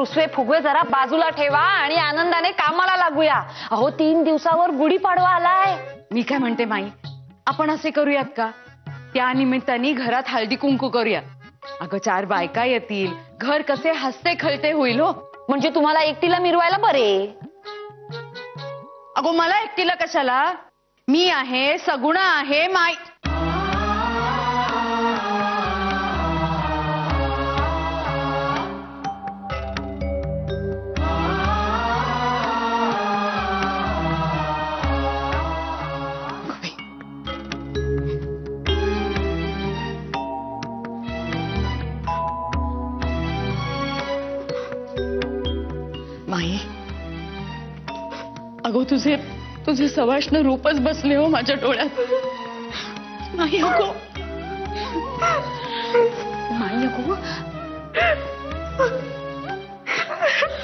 रुसवे फुगवे जरा बाजूला ठेवा आणि आनंदाने कामाला लागूया. अहो 3 दिवसावर गुढीपाडवा आलाय. मी काय म्हणते माई, आपण असे करूयात का, त्या निमित्ताने घरात हळदी कुंकू करूया. अगं 4 बायका येतील, घर कसे हसते खळते होईल हो. म्हणजे तुम्हाला एकटीला मिरवायला बरे. अगो मला एकटीला कशाला, मी आहे, सगुणा आहे, माई. माई, अगो तुझे सवाष्ण रूपच बसले हो माझ्या डोळ्यात. माई अगो, माई अगो,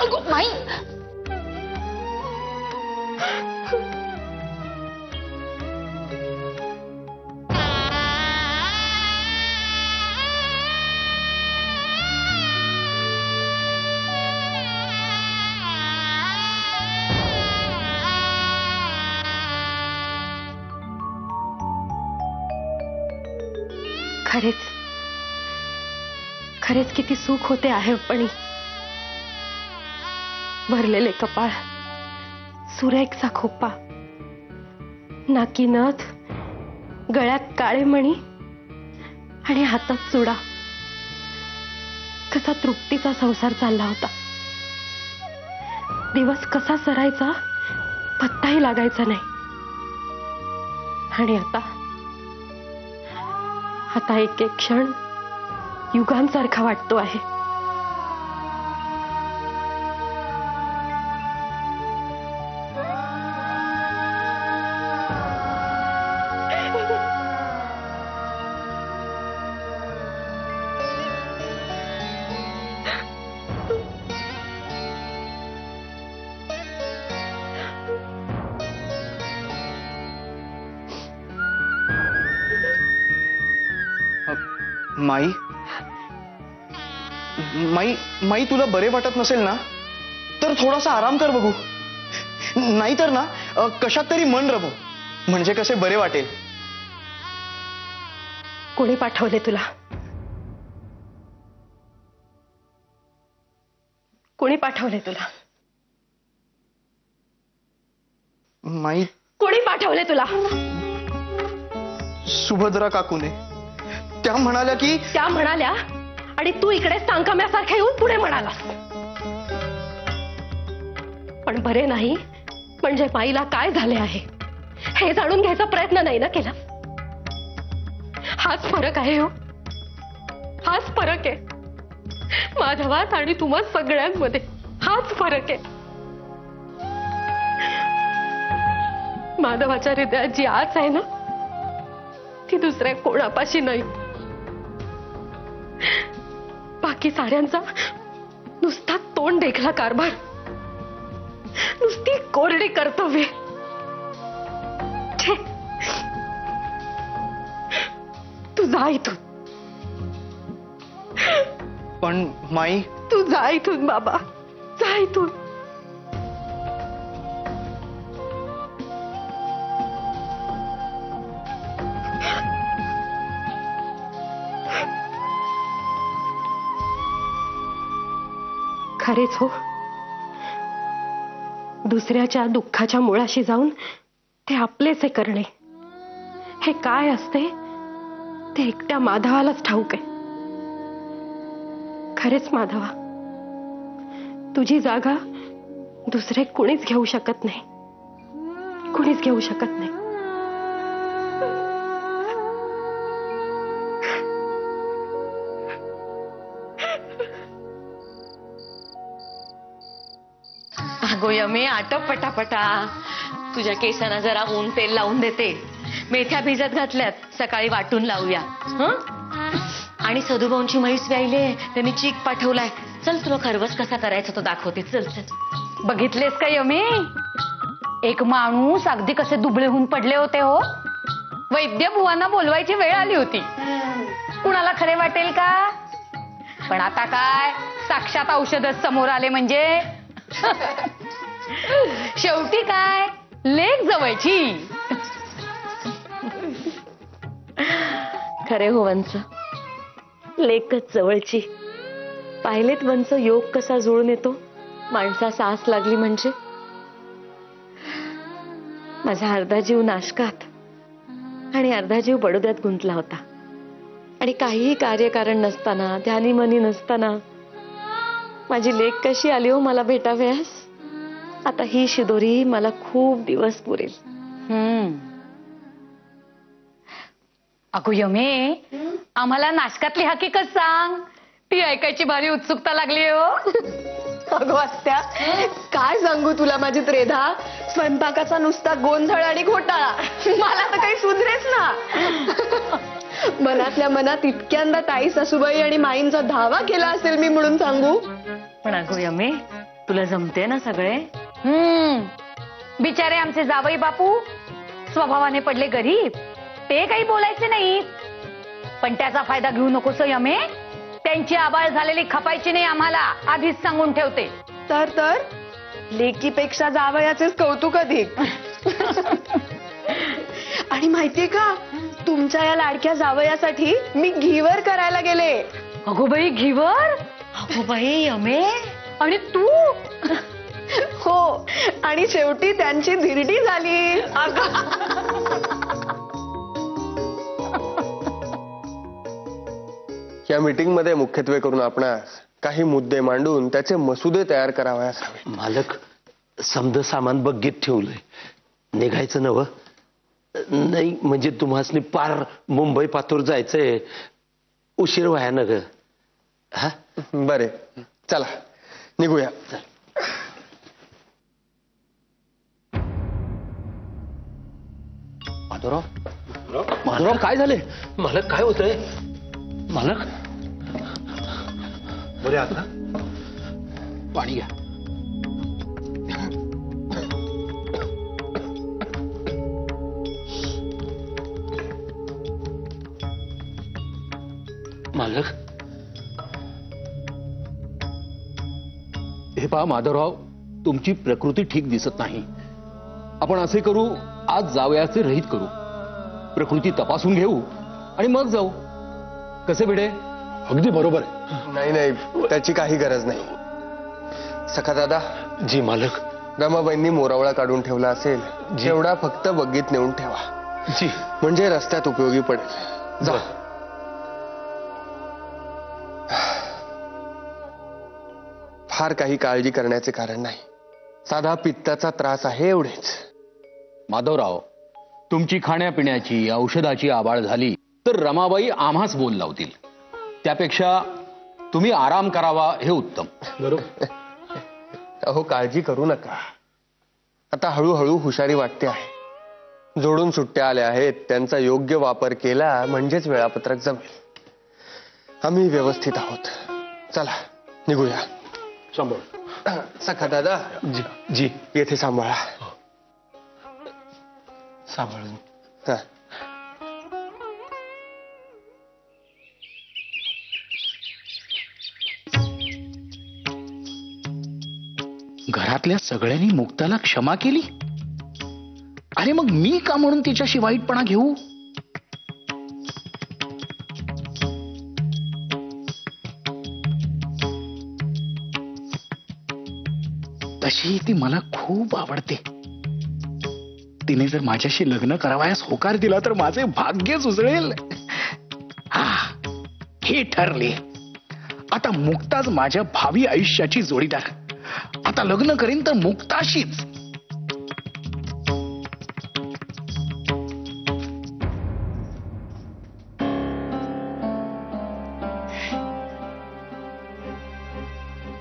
अगो माई. खरेच किती सुख होते आहे पण भरलेले कपाळ, सुरेखचा खोपा, नाकी नथ, गळ्यात काळे मणी आणि हातात चुडा. कसा तृप्तीचा संसार चालला होता. दिवस कसा सरायचा पत्ताही लागायचा नाही. आणि आता एक एक क्षण युगांसारखा वाटतो आहे. माई, माई, माई तुला बरे वाटत नसेल ना तर थोडासा आराम कर बघू. नाहीतर ना कशात तरी मन रमव, म्हणजे कसे बरे वाटेल. कोणी पाठवले तुला? कोणी पाठवले तुला? माई, कोणी पाठवले तुला? सुभद्रा काकूने. त्या म्हणाल्या की, त्या म्हणाल्या आणि तू इकडे सांकाम्यासारखा येऊन पुढे म्हणालास. पण बरे नाही म्हणजे माईला काय झाले आहे हे जाणून घ्यायचा प्रयत्न नाही ना केला. हाच फरक आहे हो, हाच फरक आहे माधवात आणि तुम्हा सगळ्यांमध्ये. हाच फरक आहे. माधवाच्या हृदयात जी आच आहे ना ती दुसऱ्या कोणापाशी नाही. बाकी साऱ्यांचा नुसता तोंड देखला कारभार, नुसती कोरडी कर्तव्ये. तू जा इथून. पण माई, तू जा इथून बाबा, जा इथून. खरेच हो, दुसऱ्याच्या दुःखाच्या मुळाशी जाऊन ते आपलेसे करणे हे काय असते ते एकट्या माधवालाच ठाऊक आहे. खरेच माधवा, तुझी जागा दुसरे कुणीच घेऊ शकत नाही, कुणीच घेऊ शकत नाही. अगो यमे, आटप पटापटा. तुझ्या केसांना जरा ऊन तेल लावून देते. मेथ्या भिजत घातल्यात, सकाळी वाटून लावूया. आणि सधुभाऊंची म्हैस व्यायले, त्यांनी चीक पाठवलाय. चल तुला खरवस कसा करायचा तो दाखवते. चल चल. बघितलेस का यमे, एक माणूस अगदी कसे दुबळे होऊन पडले होते हो. वैद्य बुवांना बोलवायची वेळ आली होती. कुणाला खरे वाटेल का? पण आता काय साक्षात औषधच समोर आले म्हणजे शेवटी काय लेक जवळची. खरे हो वंच, लेकच जवळची. पाहिलेत वंच योग कसा जुळून येतो माणसा सास लागली म्हणजे. माझा अर्धा जीव नाशकात आणि अर्धा जीव बडोद्यात गुंतला होता. आणि काहीही कार्यकारण नसताना ध्यानी मनी नसताना माझी लेक कशी आली हो मला भेटाव्यास. आता ही शिदोरी मला खूप दिवस पुरेल. अगो यमे, आम्हाला नाशकातली हकीकत सांग. ती ऐकायची भारी उत्सुकता लागली हो. अगं आत्या, काय सांगू तुला माझी त्रेधा. स्वयंपाकाचा नुसता गोंधळ आणि घोटाळा. मला तर काही सुधरेच ना. मनातल्या मनात इतक्यांदा ताई सासूबाई आणि माईंचा धावा केला असेल मी म्हणून सांगू. पण अगो यमे, तुला जमते ना सगळे. बिचारे आमचे जावई बापू स्वभावाने पडले गरीब. ते काही बोलायचे नाही, पण त्याचा फायदा घेऊ नकोस यमे. त्यांची आबाळ झालेली खपायची नाही आम्हाला, आधीच सांगून ठेवते. तर लेकीपेक्षा जावयाचेच कौतुक अधिक. आणि माहितीये का, तुमच्या या लाडक्या जावयासाठी मी घीवर करायला गेले. अगो बाई, घीवर? अगो बाई यमे, आणि तू? हो, आणि शेवटी त्यांची धिरडी झाली. या मीटिंग मध्ये मुख्यत्वे करून आपणास काही मुद्दे मांडून त्याचे मसुदे तयार करावयास हवे. मालक, समद सामान बग्गीत ठेवलंय, निघायचं नव? नाही म्हणजे तुम्हाला पार मुंबई पातूर जायचंय, उशीर व्हाया न ग. हा बरे, चला निघूया. माधवराव, काय झाले? मालक, काय होतंय? मालक, बरे आता पाणी घ्या. मालक, हे पहा माधवराव, तुमची प्रकृती ठीक दिसत नाही. आपण असे करू, आज जावयाचे रहित करू, प्रकृती तपासून घेऊ आणि मग जाऊ. कसे भिडे? अगदी बरोबर आहे. नाही, त्याची काही गरज नाही. सखा दादा. जी मालक. रमाबाईंनी मोरावळा काढून ठेवला असेल, जेवढा फक्त बग्गीत नेऊन ठेवा. जी. म्हणजे रस्त्यात उपयोगी पडेल. जा. फार काही काळजी करण्याचे कारण नाही. साधा पित्ताचा त्रास आहे, एवढेच. माधवराव, तुमची खाण्यापिण्याची औषधाची आबाळ झाली तर रमाबाई आम्हाच बोल लावतील. त्यापेक्षा तुम्ही आराम करावा हे उत्तम. बरोबर. अहो, काळजी करू नका. आता हळूहळू हुशारी वाटते आहे. जोडून सुट्ट्या आल्या आहेत, त्यांचा योग्य वापर केला म्हणजेच वेळापत्रक जमेल. आम्ही व्यवस्थित आहोत. चला निघूया. सांभाळ. सखा दादा. जी. जी. येथे सांभाळा. सांभाळून. हा. घरातल्या सगळ्यांनी मुक्ताला क्षमा केली. अरे मग मी का म्हणून तिच्याशी वाईटपणा घेऊ? तशी ती मला खूप आवडते. तिने जर माझ्याशी लग्न करावयास होकार दिला तर माझे भाग्यच उजळेल. हे ठरले. आता मुक्ताच माझ्या भावी आयुष्याची जोडीदार. आता लग्न करीन तर मुक्ताशीच.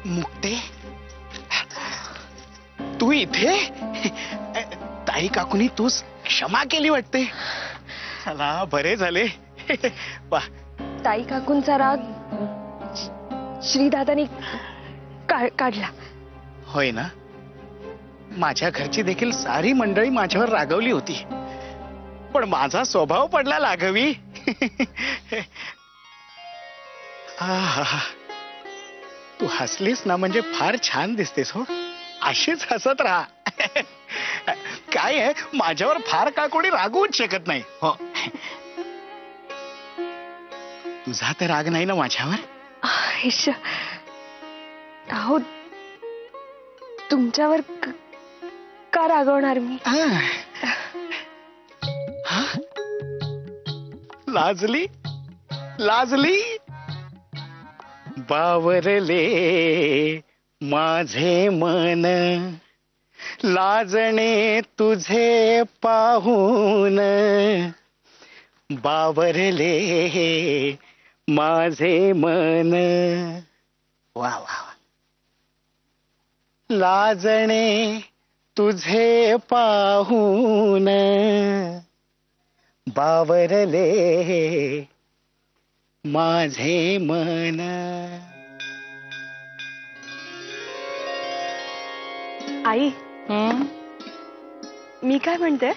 मुक्ते, तू इथे? ताई काकूनी तू क्षमा केली वाटते. चला, बरे झाले. वा. ताई काकूंचा राग श्रीदादानी काढला. होय ना? माझ्या घरची देखील सारी मंडळी माझ्यावर रागवली होती, पण माझा स्वभाव पडला लाघवी. तू हसलीस ना म्हणजे फार छान दिसतेस हो. अशीच हसत राहा. काय आहे, माझ्यावर फार का कोणी रागवूच शकत नाही हो. तुझा तर राग नाही ना माझ्यावर? आयुष्य अहो तुमच्यावर का रागवणार मी? लाजली लाजली बावरले माझे मन, लाजणे तुझे पाहून बावरले माझे मन. वा वा, लाजणे तुझे पाहून बावरले माझे मन. आई मी काय म्हणते,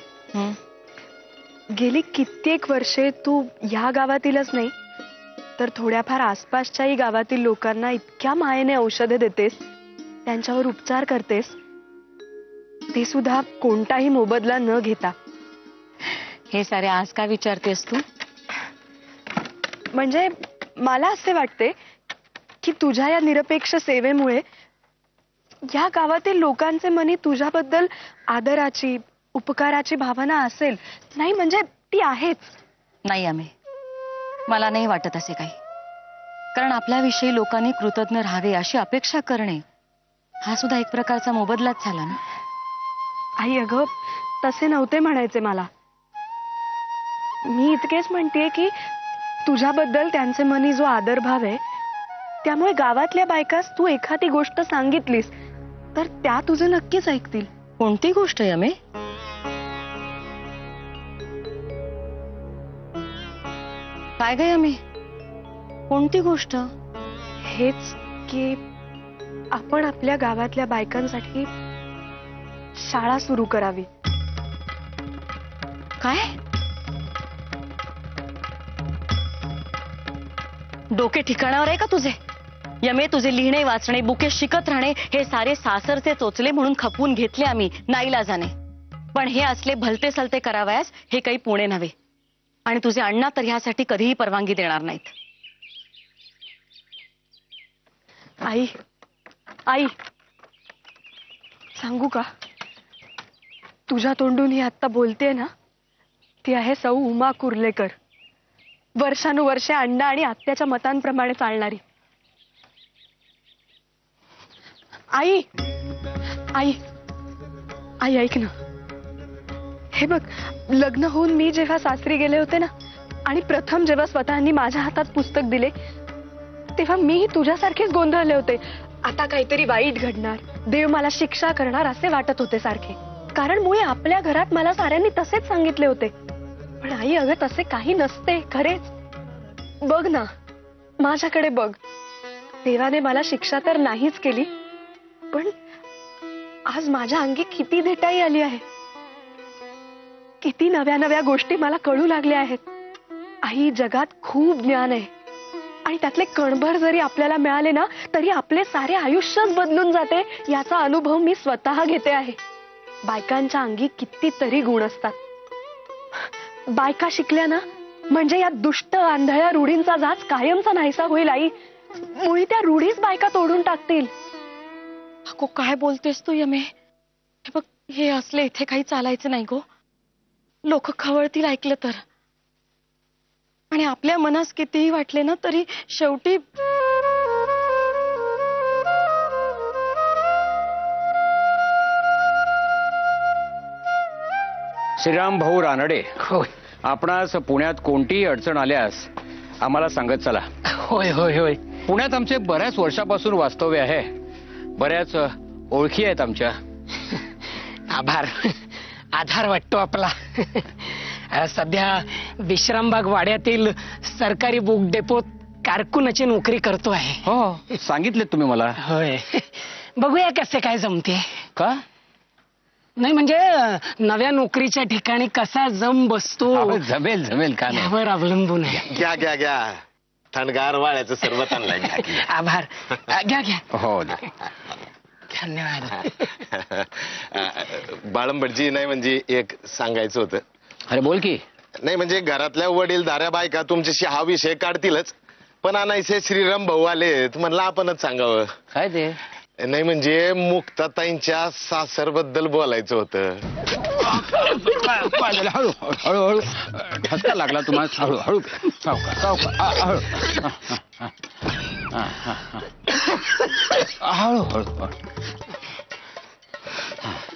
गेली कित्येक वर्षे तू ह्या गावातीलच नाही तर थोड्याफार आसपासच्याही गावातील लोकांना इतक्या मायेने औषधे देतेस, त्यांच्यावर उपचार करतेस, ते सुद्धा कोणताही मोबदला न घेता. हे सारे आज का विचारतेस तू? म्हणजे मला असे वाटते की तुझ्या या निरपेक्ष सेवेमुळे या गावातील लोकांचे मनी तुझ्याबद्दल आदराची, उपकाराची भावना असेल. नाही म्हणजे ती आहेच. नाही आम्ही, मला नाही वाटत असे काही. कारण आपल्याविषयी लोकांनी कृतज्ञ राहावे अशी अपेक्षा करणे हा सुद्धा एक प्रकारचा मोबदलाच झाला ना. आई अगं तसे नव्हते म्हणायचे मला. मी इतकेच म्हणतेय की तुझ्याबद्दल त्यांचे मनी जो आदरभाव आहे त्यामुळे गावातल्या बायकास तू एखादी गोष्ट सांगितलीस तर त्या तुझं नक्कीच ऐकतील. कोणती गोष्ट आहे आम्ही? काय गे आम्ही, कोणती गोष्ट? हेच की आपण आपल्या गावातल्या बायकांसाठी शाळा सुरू करावी. काय? डोके ठिकाणावर आहे का तुझे? यमे तुझे लिहिणे, वाचणे, बुके शिकत राहणे हे सारे सासरचे चोचले म्हणून खपवून घेतले आम्ही नाईलाजाने. पण हे असले भलते सलते करावयास हे काही पुणे नव्हे. आणि तुझे अण्णा तर ह्यासाठी कधीही परवानगी देणार नाहीत. आई आई सांगू का, तुझ्या तोंडून ही आत्ता बोलते ना ती आहे सौ उमा कुर्लेकर. वर्षानुवर्षे अण्णा आणि आत्याच्या मतांप्रमाणे चालणारी. आई आई आई ऐक ना, हे बघ, लग्न होऊन मी जेव्हा सासरी गेले होते ना आणि प्रथम जेव्हा स्वतःनी माझ्या हातात पुस्तक दिले तेव्हा मीही तुझ्यासारखेच गोंधळले होते. आता काहीतरी वाईट घडणार, देव मला शिक्षा करणार असे वाटत होते सारखे. कारण मुळे आपल्या घरात मला साऱ्यांनी तसेच सांगितले होते. पण आई अगं तसे काही नसते खरेच. बघ ना, माझ्याकडे बघ. देवाने मला शिक्षा तर नाहीच केली, पण आज माझ्या अंगी किती धेटाई आली आहे. किती नव्या नव्या गोष्टी मला कळू लागल्या आहेत. आई, जगात खूप ज्ञान आहे आणि त्यातले कणभर जरी आपल्याला मिळाले ना तरी आपले सारे आयुष्यच बदलून जाते याचा अनुभव मी स्वतः घेते आहे. बायकांच्या अंगी कितीतरी गुण असतात. बायका शिकल्या ना म्हणजे या दुष्ट आंधळ्या रूढींचा जाच कायमचा नाहीसा होईल. आई, मुळी त्या रूढीच बायका तोडून टाकतील. अगो काय बोलतेस तू यमे? हे बघ, हे असले इथे काही चालायचं नाही गो. लोक खवळतील ऐकलं तर. आणि आपल्या मनास कितीही वाटले ना तरी शेवटी श्रीराम भाऊ रानडे, आपणास पुण्यात कोणतीही अडचण आल्यास आम्हाला सांगत चला. होय होय होय. पुण्यात आमचे बऱ्याच वर्षापासून वास्तव्य आहे. बऱ्याच ओळखी आहेत आमच्या. आभार, आधार वाटतो आपला. सध्या विश्रामबाग वाड्यातील सरकारी बुक डेपोत कारकुनाची नोकरी करतो आहे. हो, सांगितले तुम्ही मला. होय, बघूया कसे काय जमते. का? नाही म्हणजे नव्या नोकरीच्या ठिकाणी कसा जम बसतो. जमेल जमेल का नाही, यावर अवलंबून आहे. घ्या घ्या घ्या. थंडगार वाळ्याचं सरबत आणलंय. घ्या की. आभार. घ्या घ्या. हो धन्यवाद. बाळंबडजी, नाही म्हणजे एक सांगायचं होतं. अरे बोल की. नाही म्हणजे घरातल्या वडीलधाऱ्या बायका तुमच्याशी हा विषय काढतीलच, पण आणायचे श्रीराम भाऊ आलेत, म्हणलं आपणच सांगावं. काय ते? नाही म्हणजे मुक्ताताईंच्या सासरबद्दल बोलायचं होतं. हळू हळूहळू ठसका लागला तुम्हाला. हळूहळू सावका सावका हळूहळू.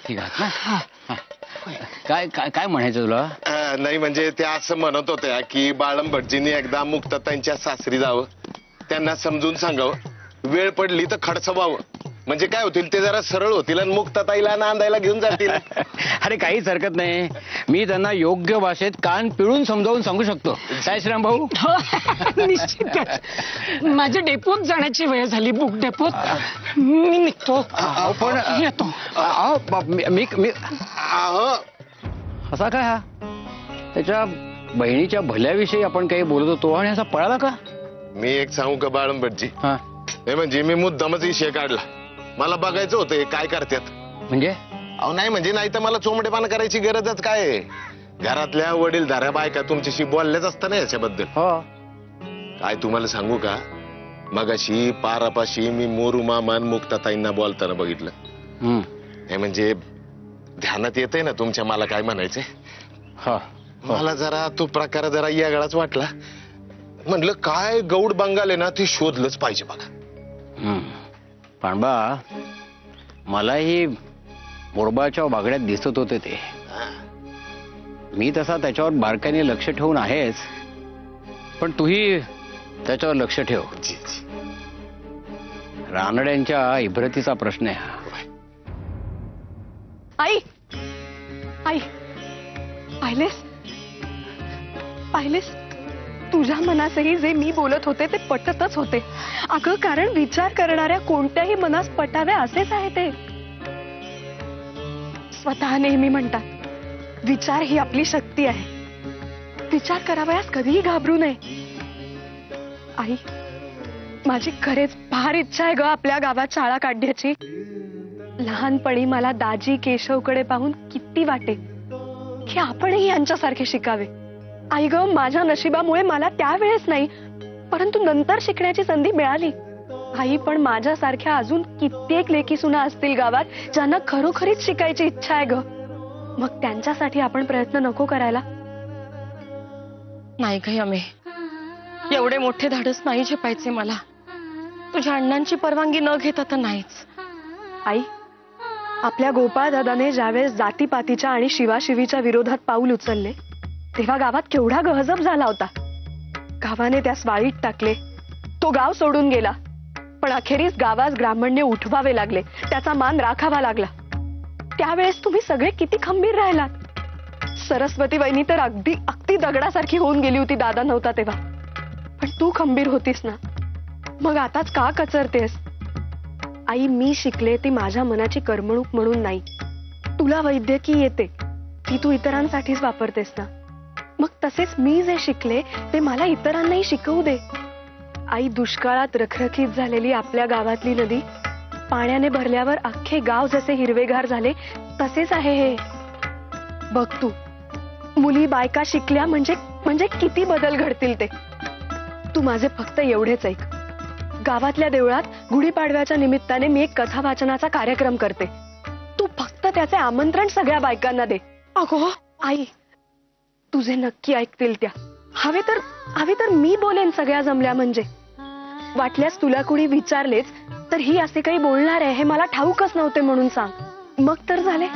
ठीक आहे. काय काय काय म्हणायचं तुला? नाही म्हणजे त्या असं म्हणत होत्या की बाळंबटजींनी एकदा मुक्ताताईंच्या सासरी जावं, त्यांना समजून सांगावं, वेळ पडली तर खडसवावं, म्हणजे काय होतील ते जरा सरळ होतील आणि मुक्ताताईला नांदायला घेऊन जातील. अरे काहीच हरकत नाही, मी त्यांना योग्य भाषेत कान पिळून समजावून सांगू शकतो. काय श्रीराम भाऊ? निश्चितच. माझ्या डेपोत जाण्याची वेळ झाली, बुक डेपोत. मी निघतो. पण येतो. मी असा काय हा? त्याच्या बहिणीच्या भल्याविषयी आपण काही बोलत होतो आणि असा पळाला का? मी एक सांगू का बाळंबटजी? हा नाही म्हणजे मी मुद्दामच विषय काढला, मला बघायचं होतं हे काय करतात. म्हणजे? अहो नाही म्हणजे नाही तर मला चोमडेपणा करायची गरजच काय आहे? घरातल्या वडीलधाऱ्या बायका तुमच्याशी बोलल्याच असतं ना याच्याबद्दल. हो. काय तुम्हाला सांगू का, मगाशी पारापाशी मी मोरू मामान मुक्ताताईंना बोलताना बघितलं. हे म्हणजे ध्यानात येतंय ना तुमच्या मला काय म्हणायचंय. मला जरा तो प्रकार जरा यागळाच वाटला. म्हटलं काय गौड बंगाल आहे ना, ते शोधलंच पाहिजे बघा. पांडबा, मलाही मोरबाच्या बागड्यात दिसत होते ते. मी तसा त्याच्यावर बारकाईने लक्ष ठेवून आहेच, पण तूही त्याच्यावर लक्ष ठेव. रानड्यांच्या इब्रतीचा प्रश्न आहे हा. आई आई पाहिलेस पाहिलेस, तुझ्या मनासही जे मी बोलत होते ते पटतच होते. अगं कारण विचार करणाऱ्या कोणत्याही मनास पटावे असेच आहे ते. स्वतः नेहमी म्हणतात विचार ही आपली शक्ती आहे, विचार करावयास कधीही घाबरू नये. आई, माझी खरेच फार इच्छा आहे ग आपल्या गावात शाळा काढण्याची. लहानपणी मला दाजी केशवकडे पाहून किती वाटे की आपणही यांच्यासारखे शिकावे. आई ग, माझ्या नशिबामुळे मला त्यावेळेस नाही परंतु नंतर शिकण्याची संधी मिळाली. आई, पण माझ्यासारख्या अजून कित्येक लेकी सुना असतील गावात ज्यांना खरोखरीच शिकायची इच्छा आहे ग. मग त्यांच्यासाठी आपण प्रयत्न नको करायला? नाही ग यमे, एवढे मोठे धाडस नाही झेपायचे मला. तुझ्या अण्णांची परवानगी न घेता तर नाहीच. आई, आपल्या गोपाळ दादाने ज्यावेळेस जातीपातीच्या आणि शिवाशिवीच्या विरोधात पाऊल उचलले तेव्हा गावात केवढा गहजब झाला होता. गावाने त्यास वाळीत टाकले, तो गाव सोडून गेला, पण अखेरीस गावास ग्रामण्य उठवावे लागले, त्याचा मान राखावा लागला. त्यावेळेस तुम्ही सगळे किती खंबीर राहिलात. सरस्वती वहिनी तर अगदी दगडासारखी होऊन गेली होती दादा नव्हता तेव्हा, पण तू खंबीर होतीस ना. मग आताच का कचरतेस? आई, मी शिकले ती माझ्या मनाची करमणूक म्हणून नाही. तुला वैद्यकीय येते ती तू इतरांसाठीच वापरतेस ना, मग तसेच मी जे शिकले ते मला इतरांनाही शिकवू दे. आई, दुष्काळात रखरखीत झालेली आपल्या गावातली नदी पाण्याने भरल्यावर अख्खे गाव जसे हिरवेगार झाले तसेच आहे हे. बघ तू, मुली बायका शिकल्या म्हणजे किती बदल घडतील ते. तू माझे फक्त एवढेच ऐक. गावातल्या देवळात गुढीपाडव्याच्या निमित्ताने मी एक कथा वाचनाचा कार्यक्रम करते. तू फक्त त्याचे आमंत्रण सगळ्या बायकांना दे. अगो आई, तुझे नक्की ऐकतील त्या. हवे तर मी बोलेन सगळ्या जमल्या म्हणजे. वाटल्यास तुला कुणी विचारलेच तर ही असे काही बोलणार आहे हे मला ठाऊकच नव्हते म्हणून सांग. मग तर झाले.